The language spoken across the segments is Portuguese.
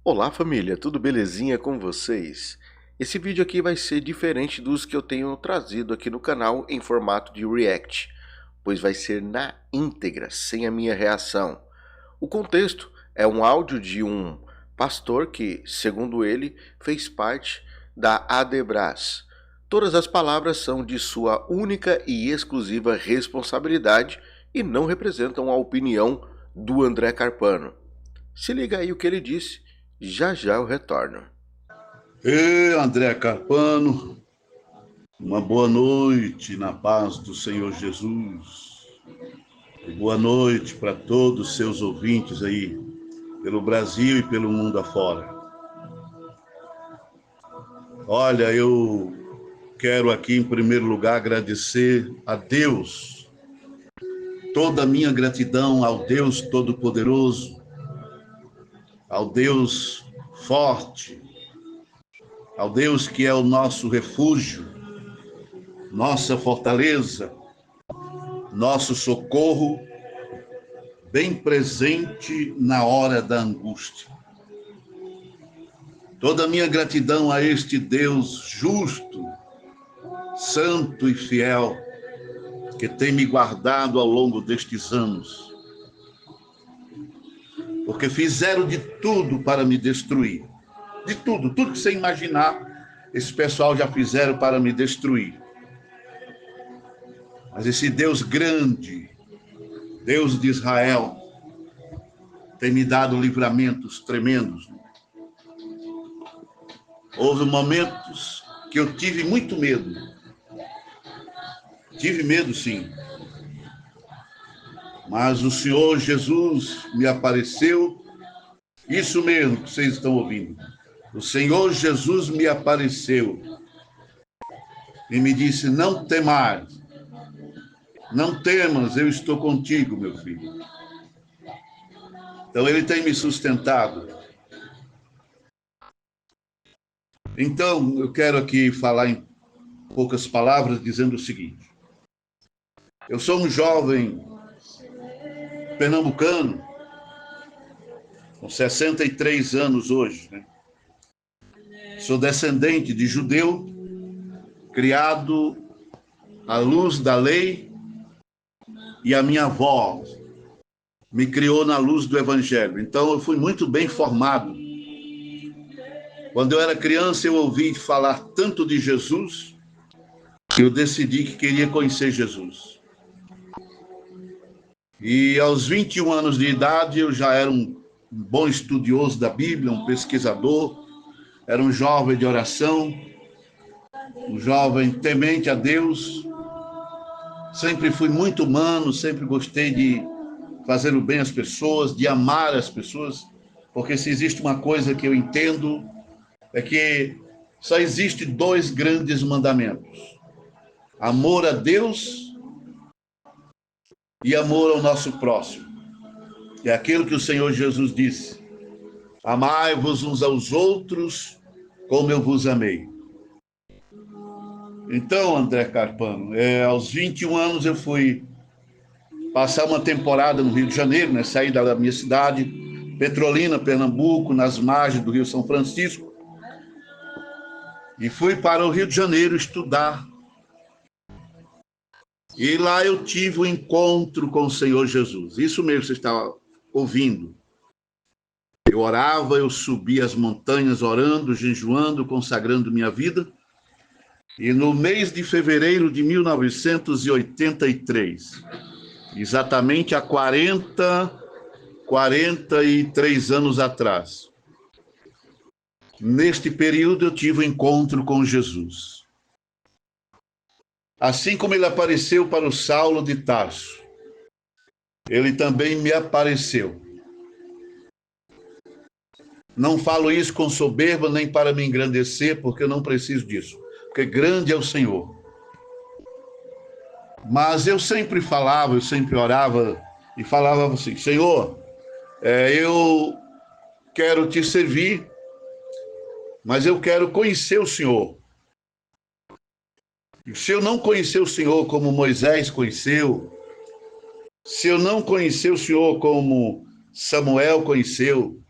Olá família, tudo belezinha com vocês? Esse vídeo aqui vai ser diferente dos que eu tenho trazido aqui no canal em formato de react, pois vai ser na íntegra, sem a minha reação. O contexto é um áudio de um pastor que, segundo ele, fez parte da Adebras. Todas as palavras são de sua única e exclusiva responsabilidade e não representam a opinião do André Carpano. Se liga aí o que ele disse. Já já eu retorno. Ei, André Carpano, uma boa noite na paz do Senhor Jesus. E boa noite para todos os seus ouvintes aí, pelo Brasil e pelo mundo afora. Olha, eu quero aqui em primeiro lugar agradecer a Deus, toda a minha gratidão ao Deus Todo-Poderoso, ao Deus forte, ao Deus que é o nosso refúgio, nossa fortaleza, nosso socorro, bem presente na hora da angústia. Toda a minha gratidão a este Deus justo, santo e fiel, que tem me guardado ao longo destes anos, porque fizeram de tudo para me destruir. De tudo que você imaginar, esse pessoal já fizeram para me destruir. Mas esse Deus grande, Deus de Israel, tem me dado livramentos tremendos. Houve momentos que eu tive muito medo. Tive medo, sim. Mas o Senhor Jesus me apareceu. Isso mesmo que vocês estão ouvindo. O Senhor Jesus me apareceu e me disse: não temais, não temas, eu estou contigo, meu filho. Então ele tem me sustentado. Então eu quero aqui falar em poucas palavras dizendo o seguinte: eu sou um jovem pernambucano com 63 anos hoje, né? Sou descendente de judeu, criado à luz da lei, e a minha avó me criou na luz do evangelho. Então eu fui muito bem formado. Quando eu era criança, eu ouvi falar tanto de Jesus que eu decidi que queria conhecer Jesus. E aos 21 anos de idade, eu já era um bom estudioso da Bíblia, um pesquisador, era um jovem de oração, um jovem temente a Deus. Sempre fui muito humano, sempre gostei de fazer o bem às pessoas, de amar as pessoas, porque se existe uma coisa que eu entendo, é que só existe dois grandes mandamentos: amor a Deus e amor ao nosso próximo. É aquilo que o Senhor Jesus disse: amai-vos uns aos outros como eu vos amei. Então, André Carpano, aos 21 anos eu fui passar uma temporada no Rio de Janeiro, né? Saí da minha cidade, Petrolina, Pernambuco, nas margens do Rio São Francisco, e fui para o Rio de Janeiro estudar. E lá eu tive um encontro com o Senhor Jesus. Isso mesmo que você está ouvindo. Eu orava, eu subia as montanhas orando, jejuando, consagrando minha vida. E no mês de fevereiro de 1983, exatamente há 43 anos atrás, neste período eu tive um encontro com Jesus. Assim como ele apareceu para o Saulo de Tarso, ele também me apareceu. Não falo isso com soberba nem para me engrandecer, porque eu não preciso disso, porque grande é o Senhor. Mas eu sempre falava, eu sempre orava e falava assim: Senhor, eu quero te servir, mas eu quero conhecer o Senhor. E se eu não conhecer o Senhor como Moisés conheceu, se eu não conhecer o Senhor como Samuel conheceu,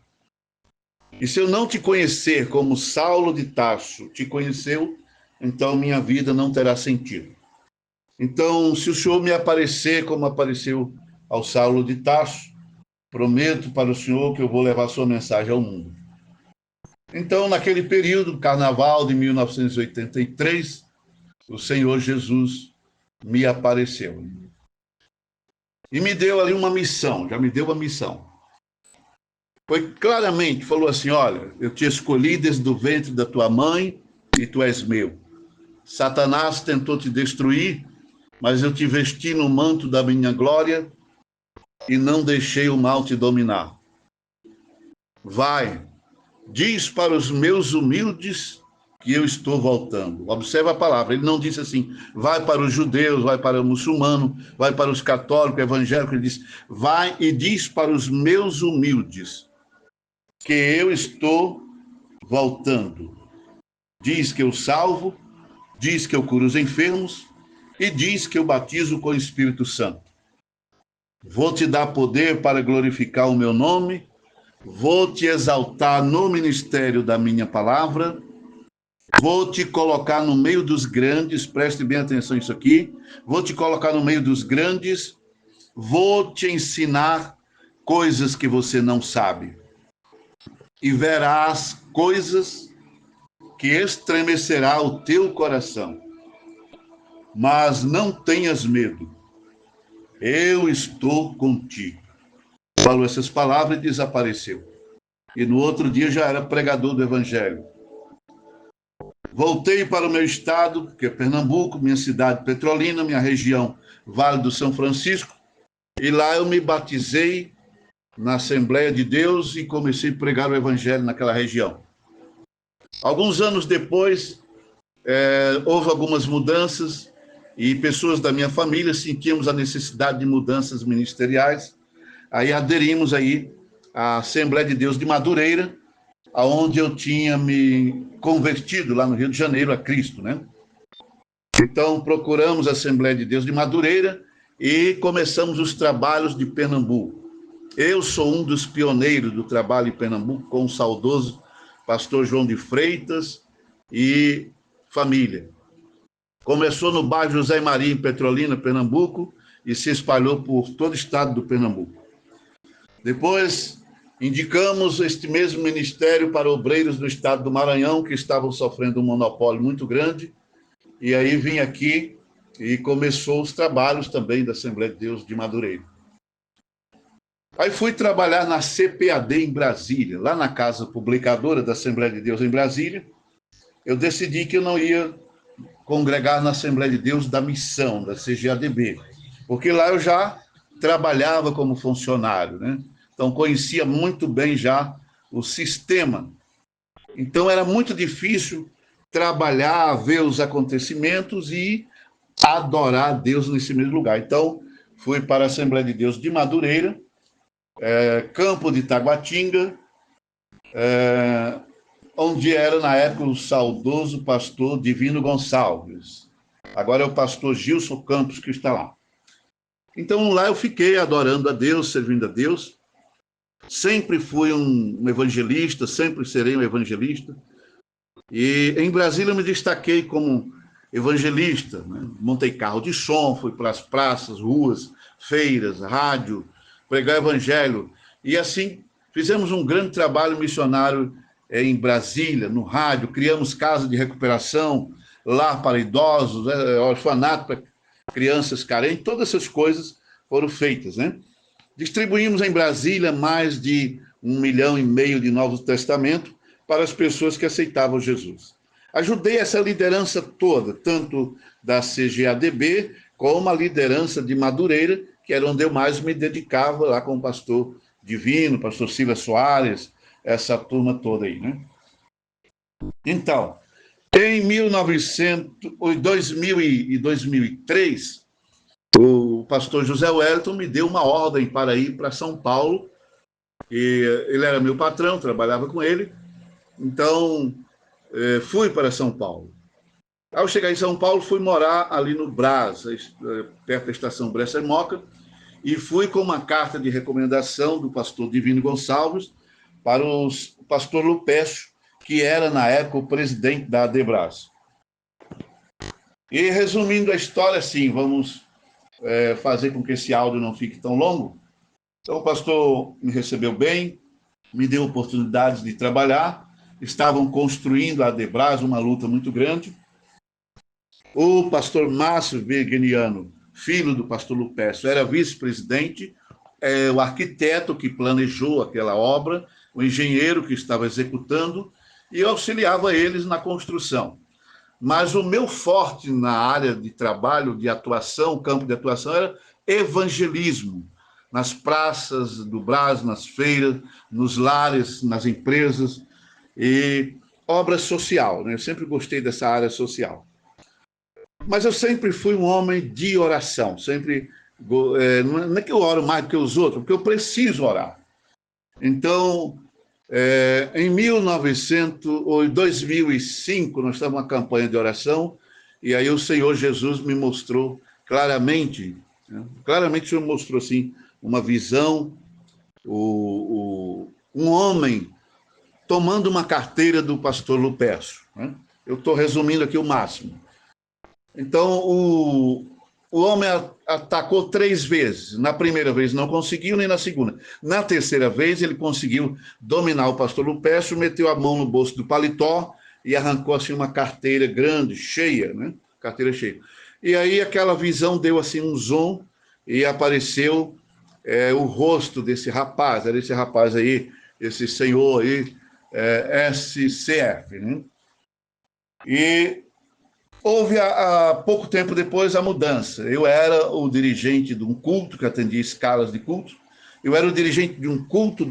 E se eu não te conhecer como Saulo de Tarso te conheceu, então minha vida não terá sentido. Então, se o Senhor me aparecer como apareceu ao Saulo de Tarso, prometo para o Senhor que eu vou levar sua mensagem ao mundo. Então, naquele período, carnaval de 1983, o Senhor Jesus me apareceu. E me deu ali uma missão, já me deu uma missão. Foi claramente, falou assim, olha, eu te escolhi desde o ventre da tua mãe e tu és meu. Satanás tentou te destruir, mas eu te vesti no manto da minha glória e não deixei o mal te dominar. Vai, diz para os meus humildes que eu estou voltando. Observa a palavra, ele não disse assim, vai para os judeus, vai para o muçulmano, vai para os católicos, evangélicos, ele disse, vai e diz para os meus humildes que eu estou voltando. Diz que eu salvo, diz que eu curo os enfermos e diz que eu batizo com o Espírito Santo. Vou te dar poder para glorificar o meu nome, vou te exaltar no ministério da minha palavra, vou te colocar no meio dos grandes, preste bem atenção nisso aqui, vou te colocar no meio dos grandes, vou te ensinar coisas que você não sabe. E verás coisas que estremecerá o teu coração. Mas não tenhas medo, eu estou contigo. Falou essas palavras e desapareceu. E no outro dia já era pregador do evangelho. Voltei para o meu estado, que é Pernambuco, minha cidade petrolina, minha região, Vale do São Francisco, e lá eu me batizei na Assembleia de Deus e comecei a pregar o evangelho naquela região. Alguns anos depois, houve algumas mudanças e pessoas da minha família sentíamos a necessidade de mudanças ministeriais. Aí aderimos aí à Assembleia de Deus de Madureira, aonde eu tinha me convertido lá no Rio de Janeiro a Cristo, né? Então procuramos a Assembleia de Deus de Madureira e começamos os trabalhos de Pernambuco. Eu sou um dos pioneiros do trabalho em Pernambuco com o saudoso pastor João de Freitas e família. Começou no bairro José Maria, em Petrolina, Pernambuco, e se espalhou por todo o estado do Pernambuco. Depois, indicamos este mesmo ministério para obreiros do estado do Maranhão, que estavam sofrendo um monopólio muito grande, e aí vim aqui e começou os trabalhos também da Assembleia de Deus de Madureira. Aí fui trabalhar na CPAD em Brasília, lá na casa publicadora da Assembleia de Deus em Brasília. Eu decidi que eu não ia congregar na Assembleia de Deus da Missão, da CGADB, porque lá eu já trabalhava como funcionário, né? Então conhecia muito bem já o sistema. Então era muito difícil trabalhar, ver os acontecimentos e adorar a Deus nesse mesmo lugar. Então fui para a Assembleia de Deus de Madureira, Campo de Taguatinga, onde era, na época, o saudoso pastor Divino Gonçalves. Agora é o pastor Gilson Campos que está lá. Então, lá eu fiquei adorando a Deus, servindo a Deus. Sempre fui um evangelista, sempre serei um evangelista. E em Brasília eu me destaquei como evangelista, né? Montei carro de som, fui para as praças, ruas, feiras, rádio, pregar evangelho. E assim, fizemos um grande trabalho missionário em Brasília, no rádio, criamos casas de recuperação lá para idosos, orfanato para crianças carentes, todas essas coisas foram feitas, né? Distribuímos em Brasília mais de 1,5 milhão de Novos Testamentos para as pessoas que aceitavam Jesus. Ajudei essa liderança toda, tanto da CGADB como a liderança de Madureira, que era onde eu mais me dedicava lá com o pastor Divino, pastor Silas Soares, essa turma toda aí, né? Então, em 2000 e 2003, o pastor José Wellington me deu uma ordem para ir para São Paulo, e ele era meu patrão, trabalhava com ele, então fui para São Paulo. Ao chegar em São Paulo, fui morar ali no Brás, perto da estação Bressa-Moca, e fui com uma carta de recomendação do pastor Divino Gonçalves pastor Lupécio, que era, na época, o presidente da Adebrás. E, resumindo a história, assim, vamos fazer com que esse áudio não fique tão longo. Então, o pastor me recebeu bem, me deu oportunidades de trabalhar, estavam construindo a Adebrás, uma luta muito grande. O pastor Márcio Virginiano, filho do pastor Lupécio, era vice-presidente, o arquiteto que planejou aquela obra, o engenheiro que estava executando, e eu auxiliava eles na construção. Mas o meu forte na área de trabalho, de atuação, campo de atuação, era evangelismo, nas praças do Brás, nas feiras, nos lares, nas empresas, e obra social, né? Eu sempre gostei dessa área social. Mas eu sempre fui um homem de oração, sempre, não é que eu oro mais do que os outros, porque eu preciso orar. Então, em 2005, nós estávamos numa campanha de oração, e aí o Senhor Jesus me mostrou claramente, né? Claramente o Senhor mostrou, assim, uma visão, um homem tomando uma carteira do pastor Lupécio, né? Eu estou resumindo aqui o máximo. Então, o homem atacou 3 vezes. Na primeira vez não conseguiu, nem na segunda. Na terceira vez, ele conseguiu dominar o pastor Lupécio, meteu a mão no bolso do paletó e arrancou assim uma carteira grande, cheia, né? Carteira cheia. E aí aquela visão deu assim um zoom e apareceu o rosto desse rapaz, era esse rapaz aí, esse senhor aí, SCF, né? E houve, há pouco tempo depois, a mudança. Eu era o dirigente de um culto, que atendia escalas de culto. Eu era o dirigente de um culto,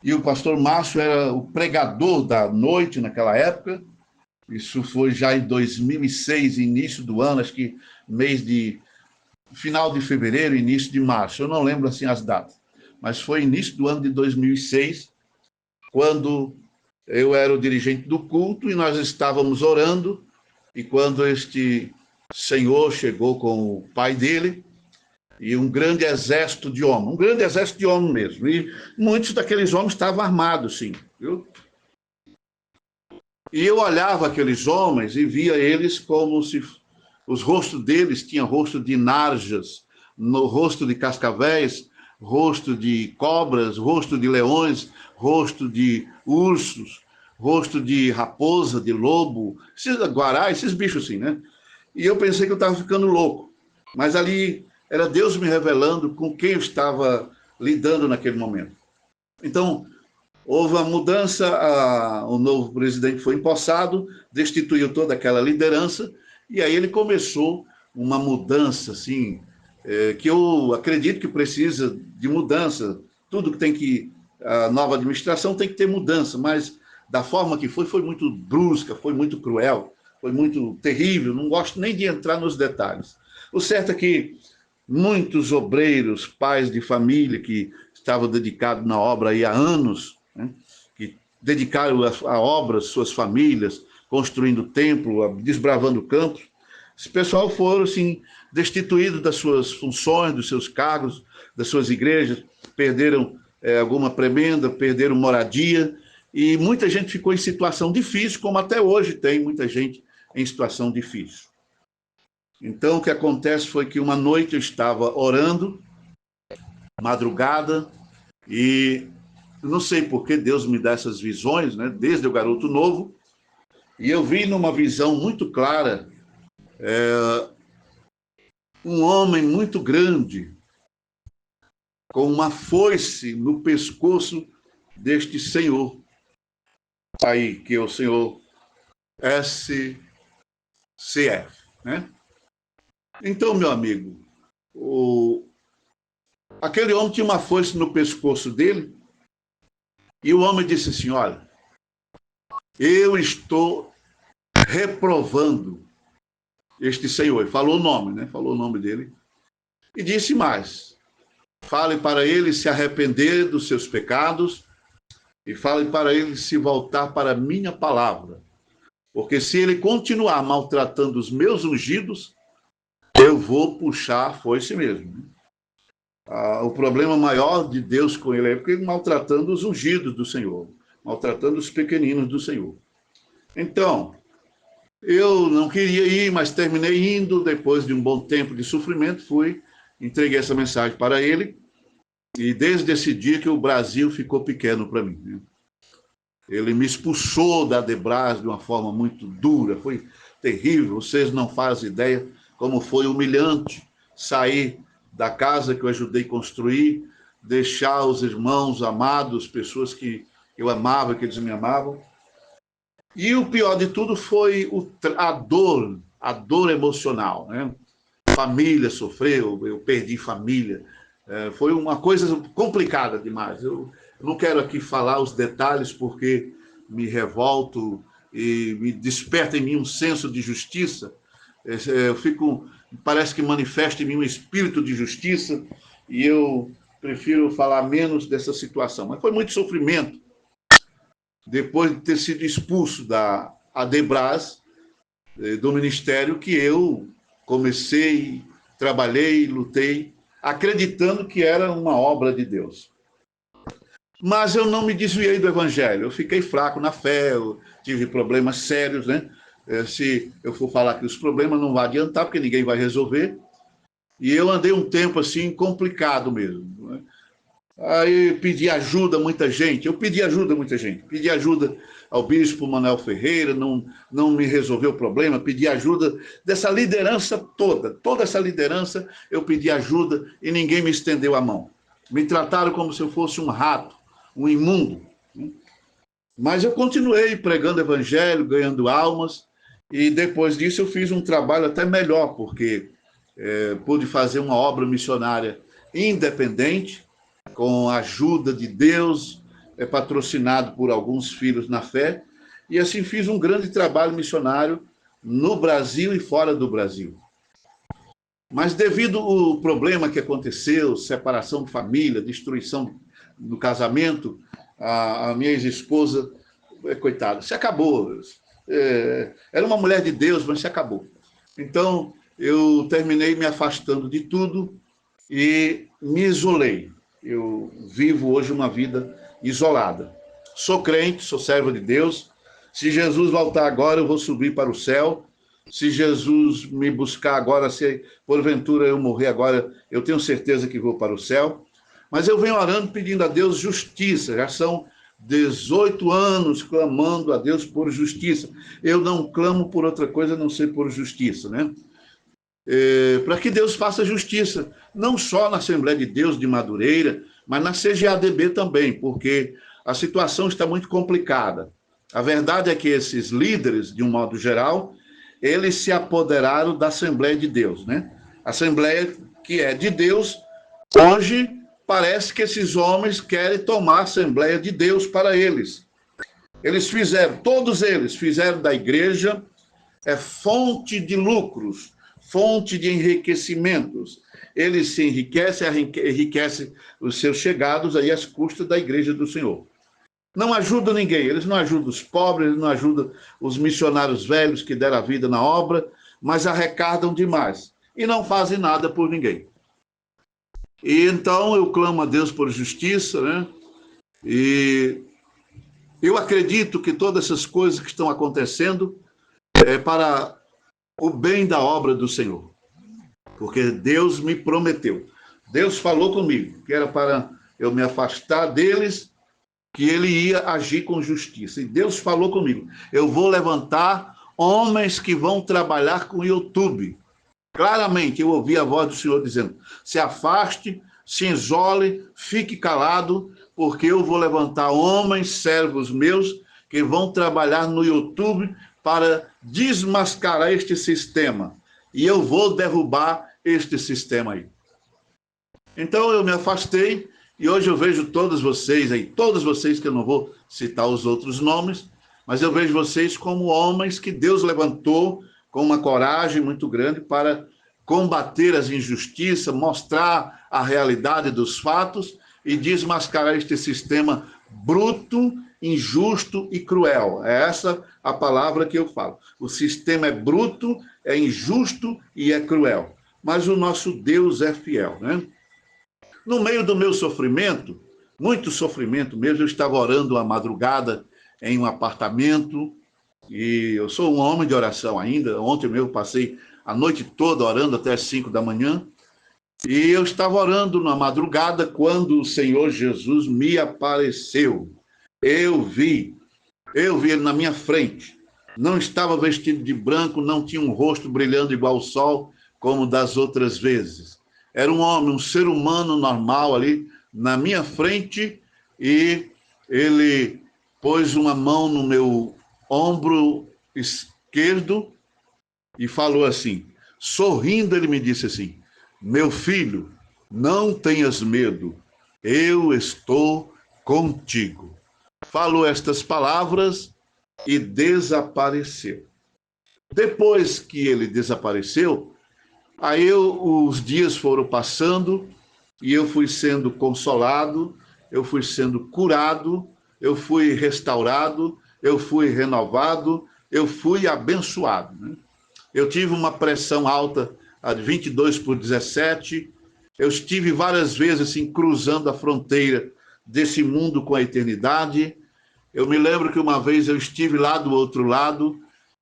e o pastor Márcio era o pregador da noite naquela época. Isso foi já em 2006, início do ano, acho que final de fevereiro, início de março. Eu não lembro assim as datas, mas foi início do ano de 2006, quando eu era o dirigente do culto e nós estávamos orando. E quando este senhor chegou com o pai dele e um grande exército de homens mesmo, e muitos daqueles homens estavam armados, sim, viu? E eu olhava aqueles homens e via eles como se os rostos deles tinham rosto de narjas, no rosto de cascavéis, rosto de cobras, rosto de leões, rosto de ursos, rosto de raposa, de lobo, esses guará, esses bichos assim, né? E eu pensei que eu estava ficando louco. Mas ali era Deus me revelando com quem eu estava lidando naquele momento. Então, houve uma mudança, o novo presidente foi empossado, destituiu toda aquela liderança, e aí ele começou uma mudança, assim, que eu acredito que precisa de mudança. Tudo que tem que... A nova administração tem que ter mudança, mas da forma que foi muito brusca, foi muito cruel, foi muito terrível, não gosto nem de entrar nos detalhes. O certo é que muitos obreiros, pais de família que estavam dedicados na obra aí há anos, né, que dedicaram a obra, suas famílias, construindo templo, desbravando campos, esse pessoal foram, assim, destituídos das suas funções, dos seus cargos, das suas igrejas, perderam alguma prebenda, perderam moradia, e muita gente ficou em situação difícil, como até hoje tem muita gente em situação difícil. Então, o que acontece foi que uma noite eu estava orando, madrugada, e não sei por que Deus me dá essas visões, né? Desde o garoto novo, e eu vi numa visão muito clara um homem muito grande, com uma foice no pescoço deste senhor aí, que é o senhor SCF, né? Então, meu amigo, aquele homem tinha uma foice no pescoço dele, e o homem disse assim: olha, eu estou reprovando este senhor. Ele falou o nome, né? Falou o nome dele. E disse mais: fale para ele se arrepender dos seus pecados, e fale para ele se voltar para a minha palavra. Porque se ele continuar maltratando os meus ungidos, eu vou puxar a foice mesmo. O problema maior de Deus com ele é porque ele maltratando os ungidos do Senhor. maltratando os pequeninos do Senhor. Então, eu não queria ir, mas terminei indo. Depois de um bom tempo de sofrimento, entreguei essa mensagem para ele, e desde esse dia que o Brasil ficou pequeno para mim, né? Ele me expulsou da Debras de uma forma muito dura, foi terrível. Vocês não fazem ideia como foi humilhante sair da casa que eu ajudei a construir, deixar os irmãos amados, pessoas que eu amava, que eles me amavam. E o pior de tudo foi a dor emocional, né? Família sofreu, eu perdi família. Foi uma coisa complicada demais. Eu não quero aqui falar os detalhes porque me revolto e me desperta em mim um senso de justiça. Parece que manifesta em mim um espírito de justiça, e eu prefiro falar menos dessa situação. Mas foi muito sofrimento. Depois de ter sido expulso da Adebras, do ministério, que eu comecei, trabalhei, lutei, acreditando que era uma obra de Deus. Mas eu não me desviei do evangelho, eu fiquei fraco na fé, eu tive problemas sérios, né? Se eu for falar que os problemas não vai adiantar, porque ninguém vai resolver. E eu andei um tempo assim complicado mesmo, né? Aí pedi ajuda a muita gente, pedi ajuda ao bispo Manuel Ferreira, não me resolveu o problema, pedi ajuda dessa liderança toda essa liderança, eu pedi ajuda e ninguém me estendeu a mão. Me trataram como se eu fosse um rato, um imundo. Mas eu continuei pregando o evangelho, ganhando almas, e depois disso eu fiz um trabalho até melhor, porque pude fazer uma obra missionária independente, com a ajuda de Deus, patrocinado por alguns filhos na fé, e assim fiz um grande trabalho missionário no Brasil e fora do Brasil. Mas devido ao problema que aconteceu, separação de família, destruição do casamento, a minha ex-esposa, coitada, se acabou. Era uma mulher de Deus, mas se acabou. Então, eu terminei me afastando de tudo e me isolei. Eu vivo hoje uma vida isolada. Sou crente, sou servo de Deus. Se Jesus voltar agora, eu vou subir para o céu. Se Jesus me buscar agora, se porventura eu morrer agora, eu tenho certeza que vou para o céu. Mas eu venho orando, pedindo a Deus justiça. Já são 18 anos clamando a Deus por justiça. Eu não clamo por outra coisa a não ser por justiça, né? Para que Deus faça justiça, não só na Assembleia de Deus de Madureira, mas na CGADB também, porque a situação está muito complicada. A verdade é que esses líderes, de um modo geral, eles se apoderaram da Assembleia de Deus, né? A Assembleia que é de Deus, hoje parece que esses homens querem tomar a Assembleia de Deus para eles. Todos eles fizeram da igreja fonte de lucros, fonte de enriquecimentos. Eles se enriquecem os seus chegados aí às custas da igreja do Senhor. Não ajudam ninguém, eles não ajudam os pobres, eles não ajudam os missionários velhos que deram a vida na obra, mas arrecadam demais e não fazem nada por ninguém. E então eu clamo a Deus por justiça, né? E eu acredito que todas essas coisas que estão acontecendo é para o bem da obra do Senhor. Porque Deus me prometeu. Deus falou comigo que era para eu me afastar deles, que ele ia agir com justiça. E Deus falou comigo: eu vou levantar homens que vão trabalhar com o YouTube. Claramente eu ouvi a voz do Senhor dizendo: se afaste, se isole, fique calado, porque eu vou levantar homens, servos meus, que vão trabalhar no YouTube para desmascarar este sistema. E eu vou derrubar este sistema aí. Então eu me afastei, e hoje eu vejo todos vocês que eu não vou citar os outros nomes, mas eu vejo vocês como homens que Deus levantou com uma coragem muito grande para combater as injustiças, mostrar a realidade dos fatos e desmascarar este sistema bruto, injusto e cruel. É essa a palavra que eu falo. O sistema é bruto, é injusto e é cruel. Mas o nosso Deus é fiel, né? No meio do meu sofrimento, muito sofrimento mesmo. Eu estava orando à madrugada em um apartamento, e eu sou um homem de oração ainda. Ontem mesmo passei a noite toda orando até as 5 da manhã, e eu estava orando na madrugada quando o Senhor Jesus me apareceu. Eu vi ele na minha frente. Não estava vestido de branco, não tinha um rosto brilhando igual o sol, como das outras vezes. Era um homem, um ser humano normal ali na minha frente, e ele pôs uma mão no meu ombro esquerdo e falou assim, sorrindo, ele me disse assim, meu filho, não tenhas medo, eu estou contigo. Falou estas palavras e desapareceu. Depois que ele desapareceu, os dias foram passando e eu fui sendo consolado, eu fui sendo curado, eu fui restaurado, eu fui renovado, eu fui abençoado, né? Eu tive uma pressão alta de 22/17, eu estive várias vezes assim, cruzando a fronteira desse mundo com a eternidade. Eu me lembro que uma vez eu estive lá do outro lado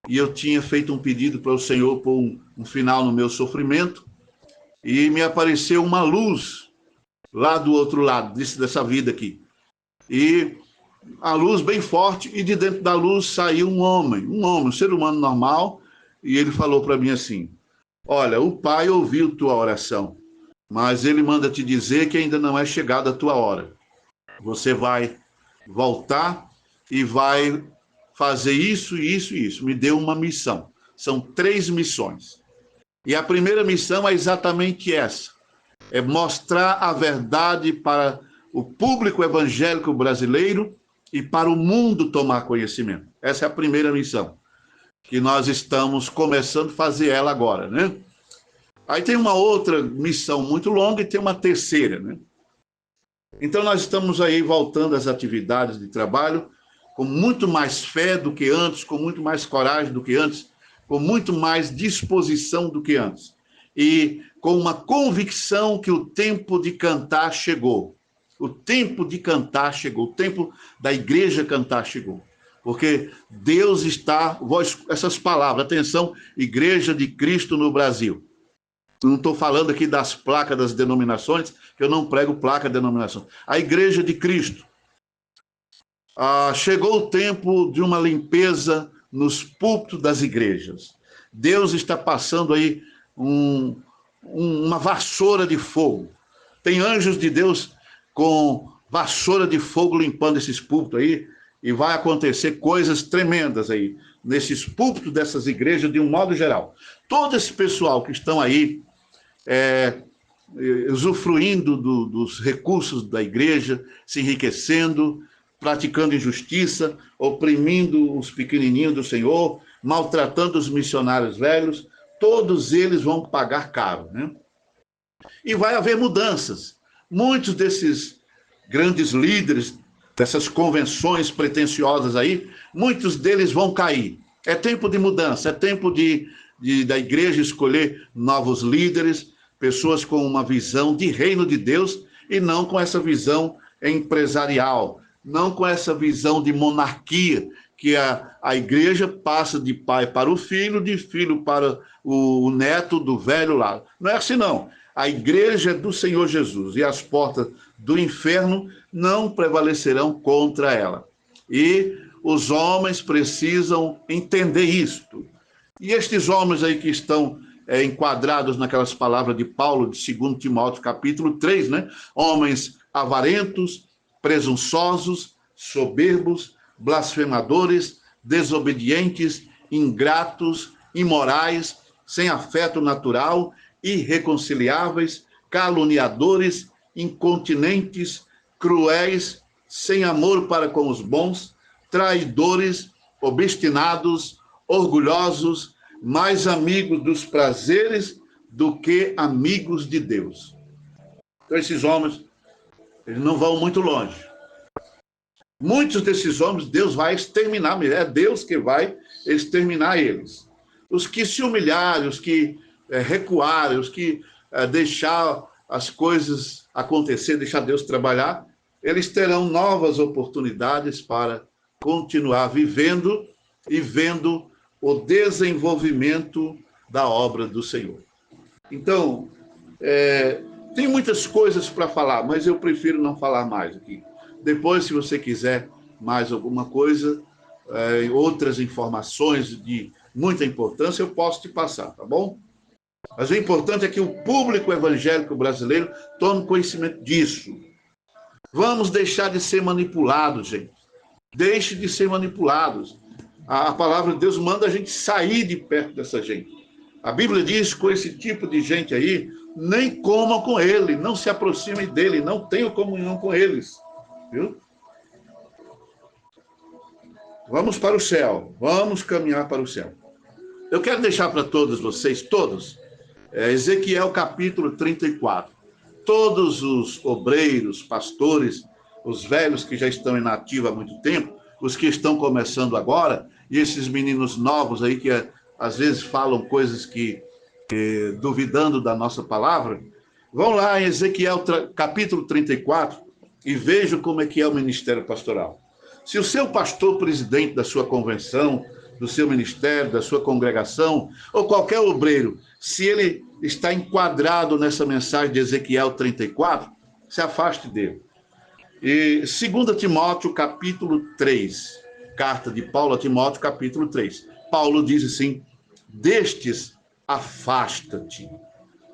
e eu tinha feito um pedido para o Senhor por um final no meu sofrimento, e me apareceu uma luz lá do outro lado dessa vida aqui. E a luz bem forte, e de dentro da luz saiu um homem, um ser humano normal, e ele falou para mim assim, olha, o Pai ouviu tua oração, mas ele manda te dizer que ainda não é chegada a tua hora. Você vai voltar e vai fazer isso, isso e isso. Me deu uma missão. São 3 missões. E a primeira missão é exatamente essa. É mostrar a verdade para o público evangélico brasileiro e para o mundo tomar conhecimento. Essa é a primeira missão, que nós estamos começando a fazer ela agora, né? Aí tem uma outra missão muito longa e tem uma terceira, né? Então nós estamos aí voltando às atividades de trabalho com muito mais fé do que antes, com muito mais coragem do que antes, com muito mais disposição do que antes. E com uma convicção que o tempo de cantar chegou. O tempo de cantar chegou, o tempo da igreja cantar chegou. Porque Deus está, essas palavras, atenção, Igreja de Cristo no Brasil. Não estou falando aqui das placas das denominações, que eu não prego placa de denominação. A Igreja de Cristo. Chegou o tempo de uma limpeza nos púlpitos das igrejas. Deus está passando aí uma vassoura de fogo. Tem anjos de Deus com vassoura de fogo limpando esses púlpitos aí, e vai acontecer coisas tremendas aí, nesses púlpitos dessas igrejas de um modo geral. Todo esse pessoal que estão aí, usufruindo dos recursos da igreja, se enriquecendo, praticando injustiça, oprimindo os pequenininhos do Senhor, maltratando os missionários velhos, todos eles vão pagar caro, né? E vai haver mudanças. Muitos desses grandes líderes, dessas convenções pretensiosas aí, muitos deles vão cair. É tempo de mudança, é tempo da igreja escolher novos líderes, pessoas com uma visão de reino de Deus e não com essa visão empresarial, não com essa visão de monarquia, que a igreja passa de pai para o filho, de filho para o neto do velho lá. Não é assim, não. A igreja é do Senhor Jesus e as portas do inferno não prevalecerão contra ela. E os homens precisam entender isto. E estes homens aí que estão enquadrados naquelas palavras de Paulo, de 2 Timóteo, capítulo 3, né? Homens avarentos, presunçosos, soberbos, blasfemadores, desobedientes, ingratos, imorais, sem afeto natural, irreconciliáveis, caluniadores, incontinentes, cruéis, sem amor para com os bons, traidores, obstinados, orgulhosos, mais amigos dos prazeres do que amigos de Deus. Então esses homens, eles não vão muito longe. Muitos desses homens, Deus vai exterminar, é Deus que vai exterminar eles. Os que se humilharem, os que recuarem, os que deixar as coisas acontecer, deixar Deus trabalhar, eles terão novas oportunidades para continuar vivendo e vendo o desenvolvimento da obra do Senhor. Então, tem muitas coisas para falar, mas eu prefiro não falar mais aqui. Depois, se você quiser mais alguma coisa, outras informações de muita importância, eu posso te passar, tá bom? Mas o importante é que o público evangélico brasileiro tome conhecimento disso. Vamos deixar de ser manipulados, gente. Deixe de ser manipulados. A palavra de Deus manda a gente sair de perto dessa gente. A Bíblia diz que com esse tipo de gente aí, nem comam com ele, não se aproximem dele, não tenham comunhão com eles. Viu? Vamos para o céu, vamos caminhar para o céu. Eu quero deixar para todos vocês, todos, Ezequiel capítulo 34. Todos os obreiros, pastores, os velhos que já estão inativos há muito tempo, os que estão começando agora, e esses meninos novos aí que às vezes falam coisas que duvidando da nossa palavra, vão lá em Ezequiel capítulo 34 e vejam como é que é o ministério pastoral. Se o seu pastor presidente da sua convenção, do seu ministério, da sua congregação, ou qualquer obreiro, se ele está enquadrado nessa mensagem de Ezequiel 34, se afaste dele. E 2 Timóteo, capítulo 3, carta de Paulo a Timóteo, capítulo 3. Paulo diz assim, destes afasta-te.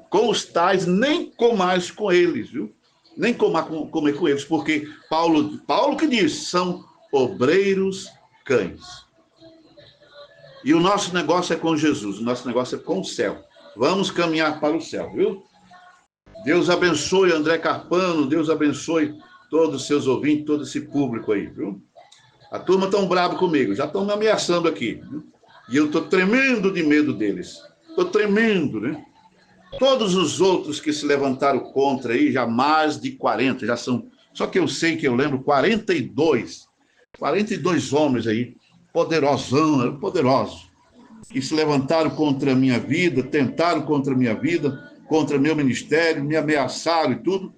Com os tais, nem comais com eles, viu? Nem comer com eles, porque Paulo que diz, são obreiros cães. E o nosso negócio é com Jesus, o nosso negócio é com o céu. Vamos caminhar para o céu, viu? Deus abençoe André Carpano, Deus abençoe todos os seus ouvintes, todo esse público aí, viu? A turma tão brava comigo, já estão me ameaçando aqui, viu? E eu estou tremendo de medo deles. Estou tremendo, né? Todos os outros que se levantaram contra aí, já mais de 40, já são... Só que eu sei que eu lembro 42 homens aí, poderosos, que se levantaram contra a minha vida, tentaram contra a minha vida, contra meu ministério, me ameaçaram e tudo.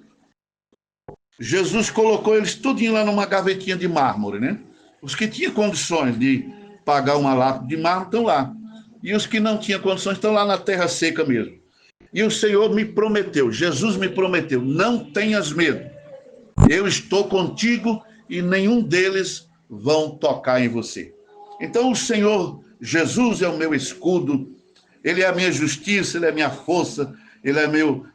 Jesus colocou eles tudinho lá numa gavetinha de mármore, né? Os que tinham condições de pagar uma lápide de mármore estão lá. E os que não tinham condições estão lá na terra seca mesmo. E o Senhor me prometeu, Jesus me prometeu, não tenhas medo. Eu estou contigo e nenhum deles vão tocar em você. Então o Senhor Jesus é o meu escudo, Ele é a minha justiça, Ele é a minha força, Ele é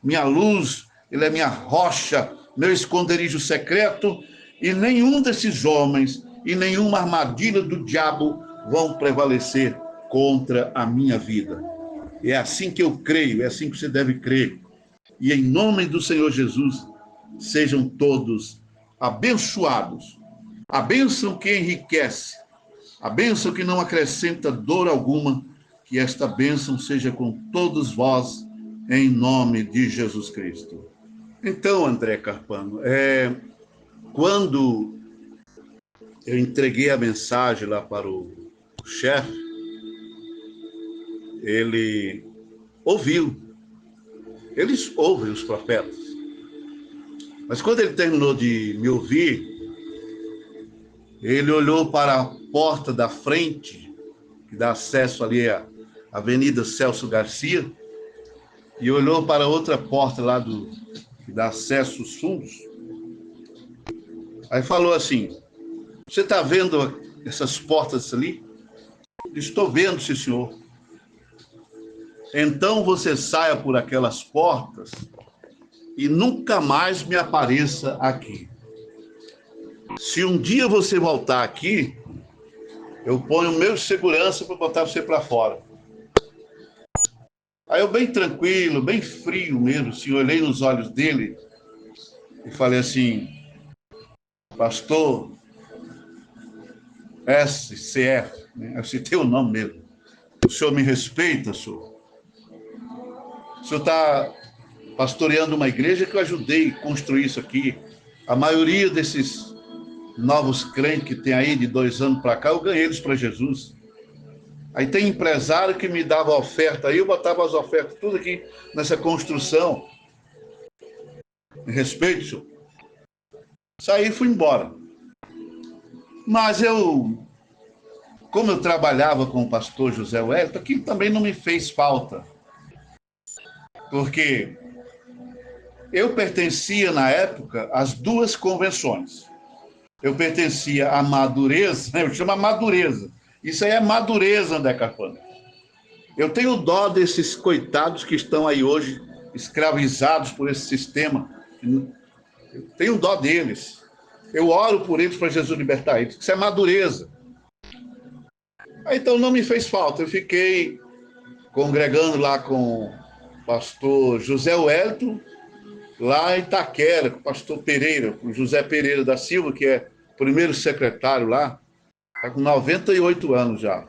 minha luz, Ele é minha rocha, meu esconderijo secreto, e nenhum desses homens e nenhuma armadilha do diabo vão prevalecer contra a minha vida. É assim que eu creio, é assim que você deve crer. E em nome do Senhor Jesus, sejam todos abençoados. A bênção que enriquece, a bênção que não acrescenta dor alguma, que esta bênção seja com todos vós, em nome de Jesus Cristo. Então, André Carpano, quando eu entreguei a mensagem lá para o chefe, ele ouviu. Eles ouvem os profetas. Mas quando ele terminou de me ouvir, ele olhou para a porta da frente, que dá acesso ali à Avenida Celso Garcia, e olhou para outra porta lá que dá acesso aos fundos. Aí falou assim, você está vendo essas portas ali? Estou vendo, sim, senhor. Então você saia por aquelas portas e nunca mais me apareça aqui. Se um dia você voltar aqui, eu ponho o meu segurança para botar você para fora. Aí eu bem tranquilo, bem frio mesmo, assim, olhei nos olhos dele e falei assim, pastor SCF, né? Eu citei o nome mesmo. O senhor me respeita, senhor? O senhor está pastoreando uma igreja que eu ajudei a construir isso aqui. A maioria desses novos crentes que tem aí de 2 anos para cá, eu ganhei eles para Jesus. Aí tem empresário que me dava oferta, aí eu botava as ofertas tudo aqui nessa construção. Me respeite, senhor. Saí e fui embora. Mas como eu trabalhava com o pastor José Wellington, aquilo também não me fez falta. Porque eu pertencia, na época, às duas convenções. Eu pertencia à Madureza, eu chamo a Madureza. Isso aí é Madureza, André Carpano. Eu tenho dó desses coitados que estão aí hoje escravizados por esse sistema. Eu tenho dó deles. Eu oro por eles para Jesus libertar eles. Isso é madureza. Então não me fez falta. Eu fiquei congregando lá com o pastor José Wellington, lá em Itaquera, com o pastor Pereira, o José Pereira da Silva, que é primeiro secretário lá, está com 98 anos já.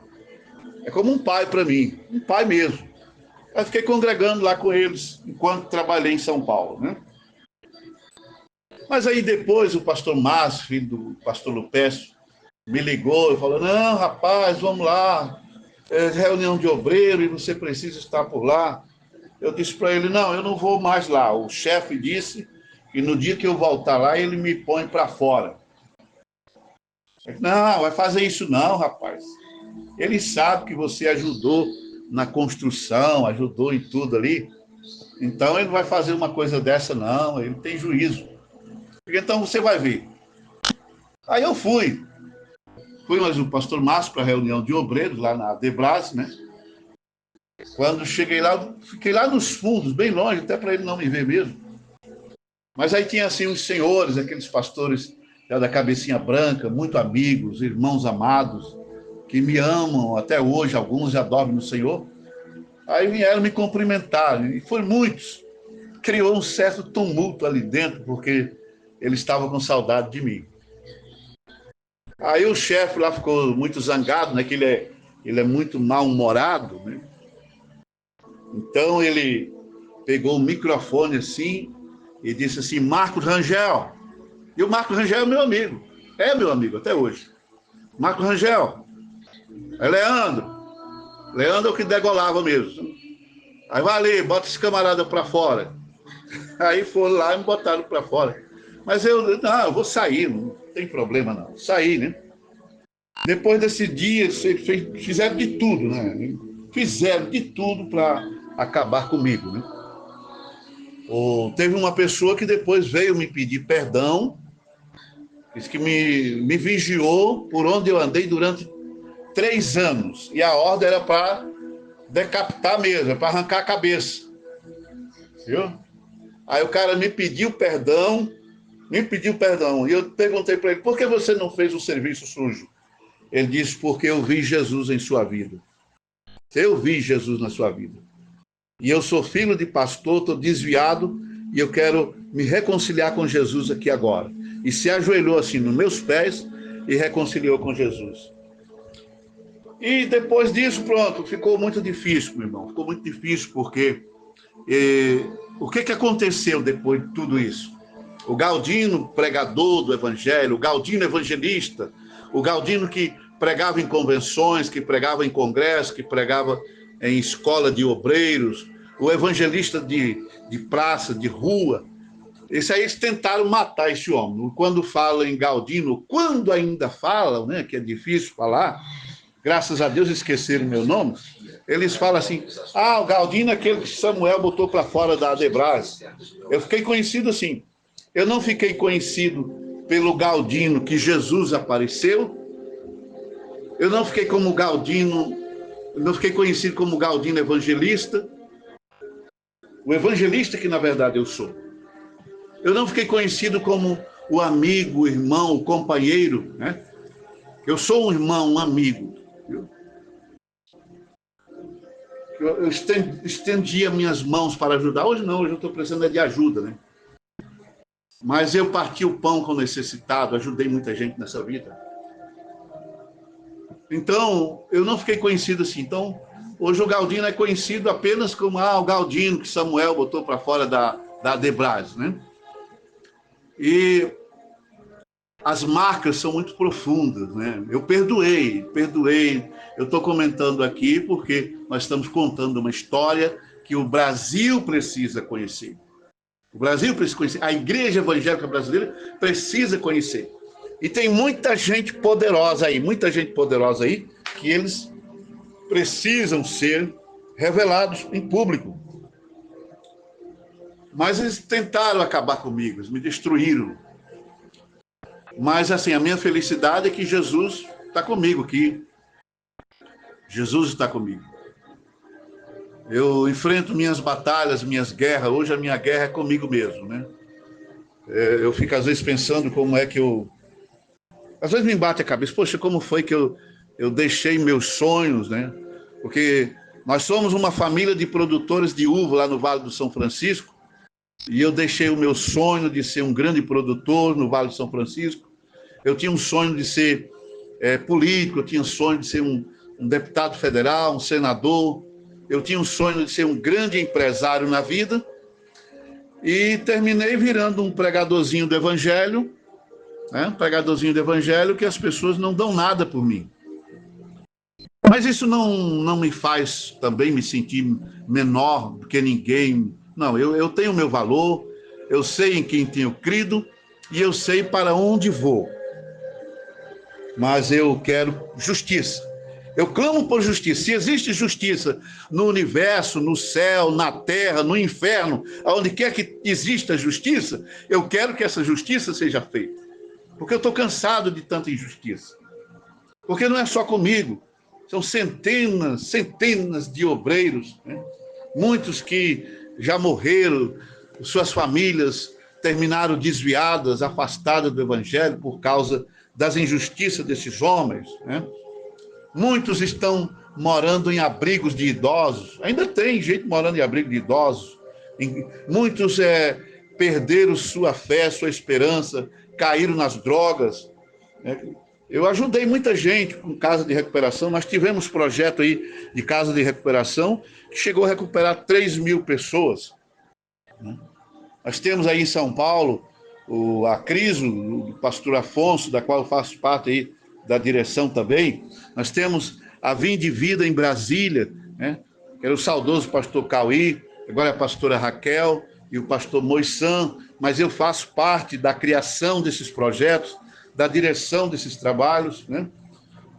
É como um pai para mim, um pai mesmo. Eu fiquei congregando lá com eles enquanto trabalhei em São Paulo, né? Mas aí depois o pastor Márcio, filho do pastor Lupécio, me ligou e falou: não, rapaz, vamos lá, é reunião de obreiro e você precisa estar por lá. Eu disse para ele: não, eu não vou mais lá. O chefe disse que no dia que eu voltar lá, ele me põe para fora. Disse, não, vai fazer isso não, rapaz. Ele sabe que você ajudou na construção, ajudou em tudo ali. Então ele não vai fazer uma coisa dessa, não. Ele tem juízo. Então você vai ver. Aí eu fui. Fui mais o pastor Márcio para a reunião de obreiros, lá na Debras, né? Quando cheguei lá, fiquei lá nos fundos, bem longe, até para ele não me ver mesmo. Mas aí tinha assim uns senhores, aqueles pastores já da cabecinha branca, muito amigos, irmãos amados, que me amam até hoje, alguns já dormem no Senhor. Aí vieram me cumprimentar, e foram muitos. Criou um certo tumulto ali dentro, porque eles estavam com saudade de mim. Aí o chefe lá ficou muito zangado, né, que ele é muito mal-humorado, né? Então ele pegou o microfone assim e disse assim: Marcos Rangel. E o Marcos Rangel é meu amigo até hoje. Marcos Rangel, é Leandro é o que degolava mesmo. Aí vai ali, bota esse camarada para fora. Aí foram lá e me botaram para fora. Mas eu vou sair, não tem problema não. Saí, né? Depois desse dia, fizeram de tudo, né? Fizeram de tudo para acabar comigo, né? Teve uma pessoa que depois veio me pedir perdão, disse que me vigiou por onde eu andei durante 3 anos. E a ordem era para decapitar mesmo, para arrancar a cabeça. Viu? Aí o cara me pediu perdão. E eu perguntei para ele: por que você não fez o serviço sujo? Ele disse: porque eu vi Jesus em sua vida. Eu vi Jesus na sua vida. E eu sou filho de pastor, estou desviado e eu quero me reconciliar com Jesus aqui agora. E se ajoelhou assim nos meus pés e reconciliou com Jesus. E depois disso, pronto, ficou muito difícil, meu irmão. Ficou muito difícil porque o que aconteceu depois de tudo isso? O Galdino, pregador do evangelho, o Galdino evangelista, o Galdino que pregava em convenções, que pregava em congressos, que pregava em escola de obreiros, o evangelista de praça, de rua. Esse aí eles tentaram matar esse homem. Quando falam em Galdino, quando ainda falam, né, que é difícil falar, graças a Deus esqueceram meu nome, eles falam assim: o Galdino é aquele que Samuel botou para fora da Adebras. Eu fiquei conhecido assim. Eu não fiquei conhecido pelo Galdino que Jesus apareceu. Eu não fiquei como Galdino, não fiquei conhecido como Galdino evangelista. O evangelista que na verdade eu sou. Eu não fiquei conhecido como o amigo, o irmão, o companheiro, né? Eu sou um irmão, um amigo. Eu estendia minhas mãos para ajudar. Hoje não, hoje eu estou precisando de ajuda, né? Mas eu parti o pão com o necessitado, ajudei muita gente nessa vida. Então, eu não fiquei conhecido assim. Então, hoje o Galdino é conhecido apenas como o Galdino que Samuel botou para fora da Adebras, né? E as marcas são muito profundas, né? Eu perdoei. Eu estou comentando aqui porque nós estamos contando uma história que o Brasil precisa conhecer. O Brasil precisa conhecer, a igreja evangélica brasileira precisa conhecer. E tem muita gente poderosa aí, que eles precisam ser revelados em público. Mas eles tentaram acabar comigo, eles me destruíram. Mas assim, a minha felicidade é que Jesus está comigo aqui. Jesus está comigo. Eu enfrento minhas batalhas, minhas guerras. Hoje a minha guerra é comigo mesmo, né? Eu fico às vezes pensando como é que eu... Às vezes me bate a cabeça, poxa, como foi que eu deixei meus sonhos, né? Porque nós somos uma família de produtores de uva lá no Vale do São Francisco, e eu deixei o meu sonho de ser um grande produtor no Vale do São Francisco. Eu tinha um sonho de ser político, eu tinha um sonho de ser um deputado federal, um senador. Eu tinha um sonho de ser um grande empresário na vida e terminei virando um pregadorzinho do evangelho, né? Um pregadorzinho do evangelho que as pessoas não dão nada por mim. Mas isso não me faz também me sentir menor do que ninguém. Não, eu tenho o meu valor, eu sei em quem tenho crido e eu sei para onde vou. Mas eu quero justiça. Eu clamo por justiça. Se existe justiça no universo, no céu, na terra, no inferno, aonde quer que exista justiça, eu quero que essa justiça seja feita. Porque eu estou cansado de tanta injustiça. Porque não é só comigo. São centenas de obreiros, né? Muitos que já morreram, suas famílias terminaram desviadas, afastadas do evangelho por causa das injustiças desses homens, né? Muitos estão morando em abrigos de idosos. Ainda tem gente morando em abrigo de idosos. Muitos perderam sua fé, sua esperança, caíram nas drogas. Eu ajudei muita gente com casa de recuperação. Nós tivemos projeto aí de casa de recuperação que chegou a recuperar 3.000 pessoas. Nós temos aí em São Paulo a Criso, do pastor Afonso, da qual eu faço parte aí da direção também. Nós temos a Vim de Vida em Brasília, né? Que era o saudoso pastor Cauí, agora é a pastora Raquel e o pastor Moissan, mas eu faço parte da criação desses projetos, da direção desses trabalhos, né?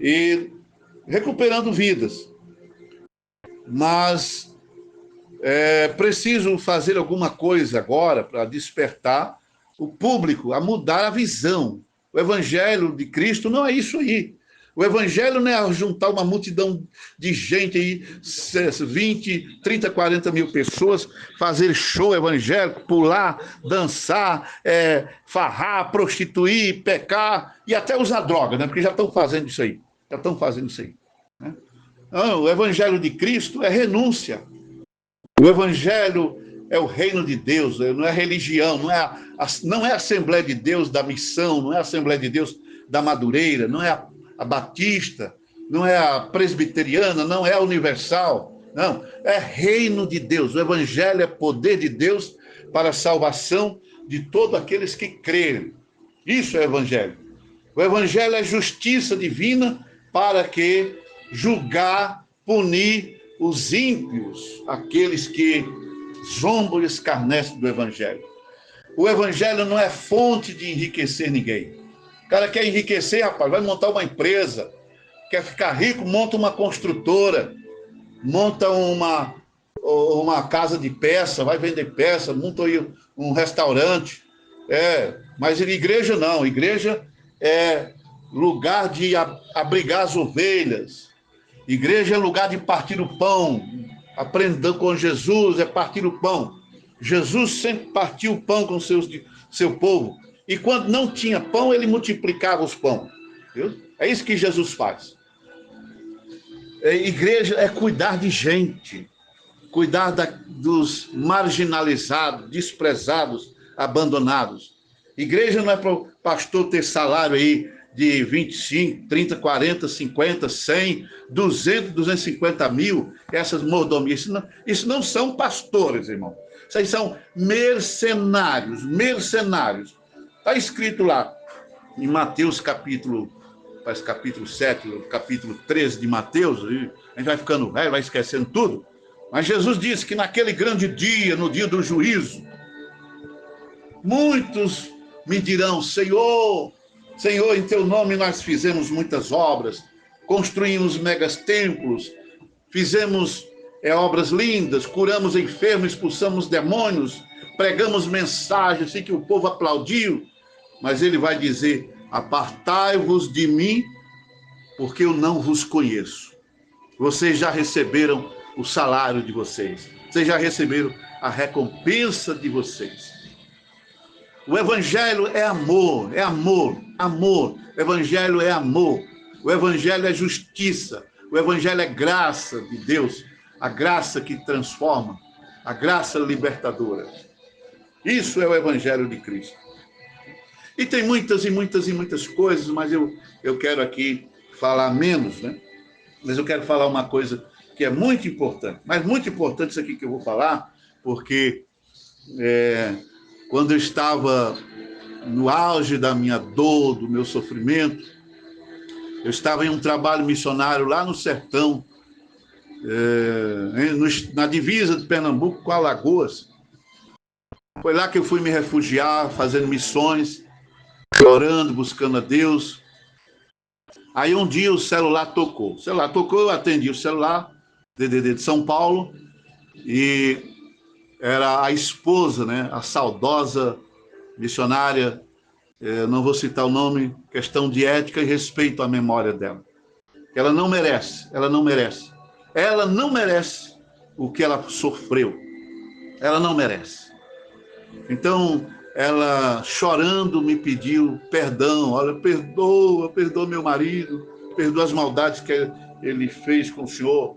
E recuperando vidas. Mas preciso fazer alguma coisa agora para despertar o público a mudar a visão. O evangelho de Cristo não é isso aí. O evangelho não é juntar uma multidão de gente aí, 20, 30, 40 mil pessoas, fazer show evangélico, pular, dançar, farrar, prostituir, pecar e até usar droga, né? Porque já estão fazendo isso aí. Né? Não, o evangelho de Cristo é renúncia. O evangelho é o reino de Deus, não é religião, não é a Assembleia de Deus da Missão, não é a Assembleia de Deus da Madureira, não é a Batista, não é a Presbiteriana, não é a Universal, não, é reino de Deus. O evangelho é poder de Deus para a salvação de todos aqueles que crerem. Isso é evangelho. O evangelho é justiça divina para que julgar, punir os ímpios, aqueles que zombam e escarnecem do evangelho. O evangelho não é fonte de enriquecer ninguém. O cara quer enriquecer, rapaz, vai montar uma empresa. Quer ficar rico, monta uma construtora. Monta uma casa de peça, vai vender peça, monta um restaurante. Mas igreja não. Igreja é lugar de abrigar as ovelhas. Igreja é lugar de partir o pão. Aprendendo com Jesus é partir o pão. Jesus sempre partiu o pão com seu povo. E quando não tinha pão, ele multiplicava os pães. Viu? É isso que Jesus faz. Igreja é cuidar de gente. Cuidar dos marginalizados, desprezados, abandonados. Igreja não é para o pastor ter salário aí de 25, 30, 40, 50, 100, 200, 250 mil, essas mordomias. Isso não são pastores, irmão. Isso aí são mercenários. Está escrito lá em Mateus capítulo 7, capítulo 13 de Mateus, a gente vai ficando velho, vai esquecendo tudo. Mas Jesus disse que naquele grande dia, no dia do juízo, Muitos me dirão: Senhor, Senhor, em teu nome nós fizemos muitas obras, construímos megas templos, fizemos obras lindas, curamos enfermos, expulsamos demônios, pregamos mensagens assim que o povo aplaudiu. Mas ele vai dizer: apartai-vos de mim, porque eu não vos conheço. Vocês já receberam o salário de vocês. Vocês já receberam a recompensa de vocês. O evangelho é amor, é amor, amor. O evangelho é amor. O evangelho é justiça. O evangelho é graça de Deus. A graça que transforma. A graça libertadora. Isso é o evangelho de Cristo. E tem muitas e muitas e muitas coisas, mas eu quero aqui falar menos, né? Mas eu quero falar uma coisa que é muito importante. Mas muito importante isso aqui que eu vou falar, porque quando eu estava no auge da minha dor, do meu sofrimento, eu estava em um trabalho missionário lá no sertão, na divisa de Pernambuco com Alagoas. Foi lá que eu fui me refugiar, fazendo missões, orando, buscando a Deus. Aí um dia o celular tocou. Eu atendi o celular, DDD de São Paulo, e era a esposa, né, a saudosa missionária, não vou citar o nome, questão de ética e respeito à memória dela. Ela não merece o que ela sofreu. Ela não merece. Então, ela chorando me pediu perdão. Olha, perdoa meu marido, perdoa as maldades que ele fez com o senhor.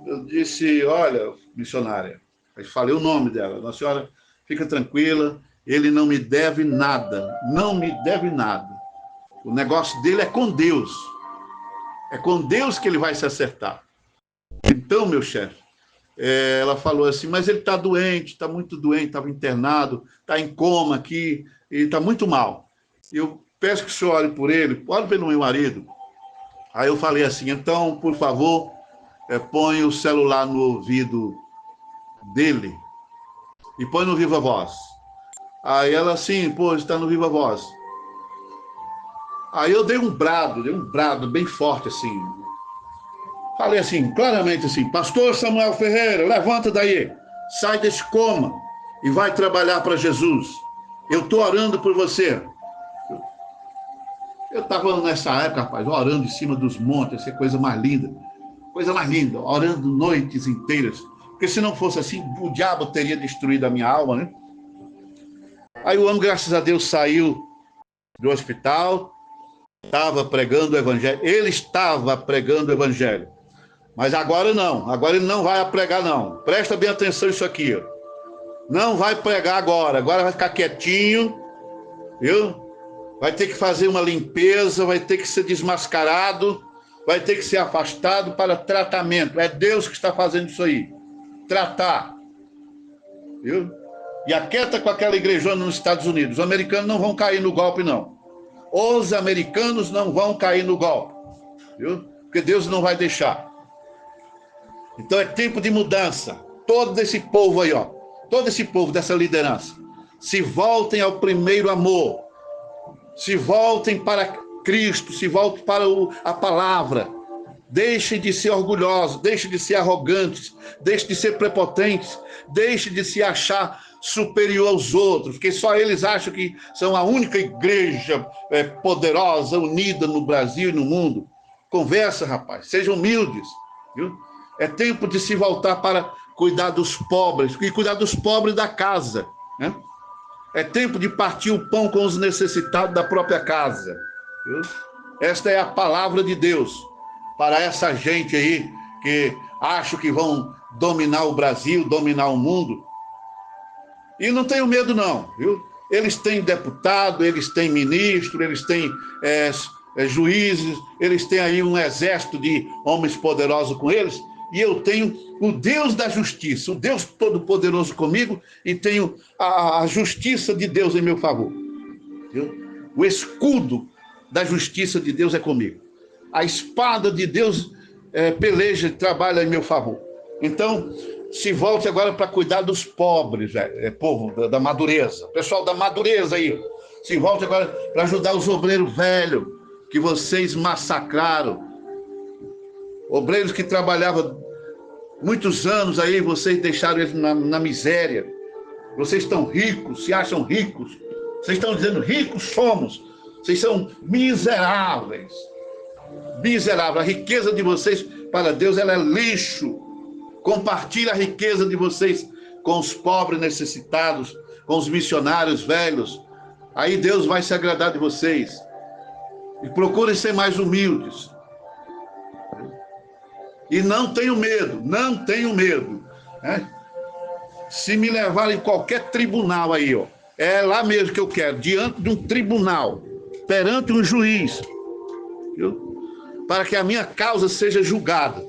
Eu disse: olha, missionária, aí falei o nome dela: a senhora fica tranquila, ele não me deve nada, não me deve nada. O negócio dele é com Deus. É com Deus que ele vai se acertar. Então, meu chefe, ela falou assim: mas ele está doente, está muito doente, estava internado, está em coma aqui, e está muito mal. Eu peço que o senhor ore por ele, ore pelo meu marido. Aí eu falei assim: então, por favor, põe o celular no ouvido dele e põe no Viva Voz. Aí ela assim: pô, está no Viva Voz. Aí eu dei um brado bem forte assim. Falei assim, claramente assim: pastor Samuel Ferreira, levanta daí, sai desse coma e vai trabalhar para Jesus. Eu estou orando por você. Eu estava nessa época, rapaz, orando em cima dos montes, essa coisa mais linda, orando noites inteiras. Porque se não fosse assim, o diabo teria destruído a minha alma, né? Aí o homem, graças a Deus, saiu do hospital, estava pregando o evangelho. Ele estava pregando o evangelho. Mas agora não, agora ele não vai pregar não. Presta bem atenção nisso aqui. Ó. Não vai pregar agora vai ficar quietinho, viu? Vai ter que fazer uma limpeza, vai ter que ser desmascarado, vai ter que ser afastado para tratamento. É Deus que está fazendo isso aí. Tratar. Viu? E aquieta com aquela igrejona nos Estados Unidos. Os americanos não vão cair no golpe, não. Os americanos não vão cair no golpe. Viu? Porque Deus não vai deixar. Então é tempo de mudança. Todo esse povo aí, ó, todo esse povo dessa liderança, se voltem ao primeiro amor. Se voltem para Cristo, se voltem para a palavra. Deixem de ser orgulhosos, deixem de ser arrogantes, deixem de ser prepotentes, deixem de se achar superior aos outros, porque só eles acham que são a única igreja poderosa, unida no Brasil e no mundo. Conversa, rapaz, sejam humildes, viu? É tempo de se voltar para cuidar dos pobres, e cuidar dos pobres da casa, né? É tempo de partir o pão com os necessitados da própria casa, viu? Esta é a palavra de Deus para essa gente aí que acha que vão dominar o Brasil, dominar o mundo. E não tenham medo não, viu? Eles têm deputado, eles têm ministro, eles têm juízes, eles têm aí um exército de homens poderosos com eles, e eu tenho o Deus da justiça, o Deus Todo-Poderoso comigo, e tenho a justiça de Deus em meu favor. Viu? O escudo da justiça de Deus é comigo. A espada de Deus peleja e trabalha em meu favor. Então, se volte agora para cuidar dos pobres, povo da Madureza. Pessoal da Madureza aí, se volte agora para ajudar os obreiros velhos que vocês massacraram. Obreiros que trabalhavam muitos anos aí, vocês deixaram eles na miséria. Vocês estão ricos, se acham ricos. Vocês estão dizendo, ricos somos. Vocês são miseráveis. Miseráveis. A riqueza de vocês, para Deus, ela é lixo. Compartilhe a riqueza de vocês com os pobres necessitados, com os missionários velhos. Aí Deus vai se agradar de vocês. E procurem ser mais humildes. E não tenho medo, não tenho medo. Né? Se me levarem em qualquer tribunal aí, ó, é lá mesmo que eu quero, diante de um tribunal, perante um juiz, viu? Para que a minha causa seja julgada.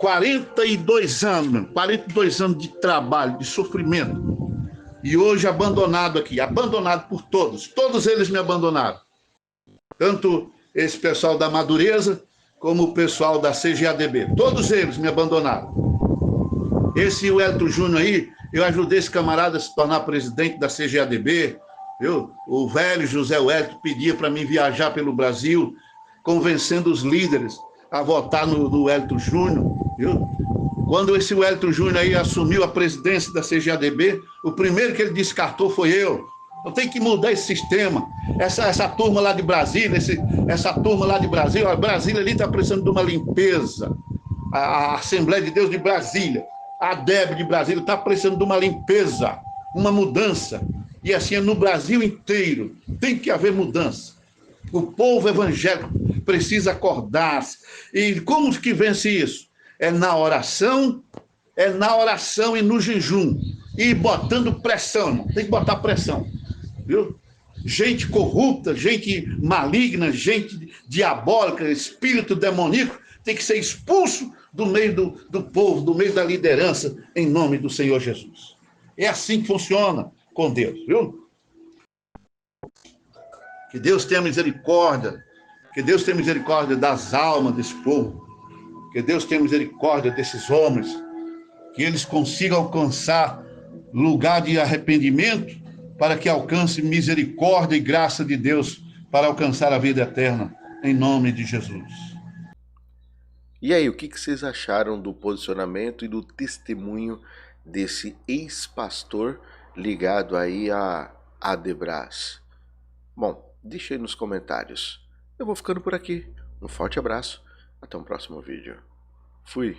42 anos de trabalho, de sofrimento. E hoje abandonado aqui, abandonado por todos eles me abandonaram. Tanto esse pessoal da Madureza, como o pessoal da CGADB, todos eles me abandonaram. Esse Wellington Júnior aí, eu ajudei esse camarada a se tornar presidente da CGADB, viu? O velho José Wellington pedia para mim viajar pelo Brasil, convencendo os líderes a votar no Wellington Júnior, viu? Quando esse Wellington Júnior aí assumiu a presidência da CGADB, o primeiro que ele descartou foi eu. Eu tenho que mudar esse sistema. Essa turma lá de Brasília, essa turma lá de Brasília, a Brasília ali está precisando de uma limpeza. A Assembleia de Deus de Brasília, a DEB de Brasília está precisando de uma limpeza, uma mudança. E assim é no Brasil inteiro. Tem que haver mudança. O povo evangélico precisa acordar-se. E como que vence isso? É na oração e no jejum. E botando pressão, irmão. Tem que botar pressão. Viu? Gente corrupta, gente maligna, gente diabólica, espírito demoníaco, tem que ser expulso do meio do povo, do meio da liderança, em nome do Senhor Jesus. É assim que funciona com Deus, viu? Que Deus tenha misericórdia, que Deus tenha misericórdia das almas desse povo, que Deus tenha misericórdia desses homens, que eles consigam alcançar lugar de arrependimento, para que alcance misericórdia e graça de Deus para alcançar a vida eterna, em nome de Jesus. E aí, o que vocês acharam do posicionamento e do testemunho desse ex-pastor ligado aí a Adebras? Bom, deixa aí nos comentários. Eu vou ficando por aqui. Um forte abraço. Até um próximo vídeo. Fui.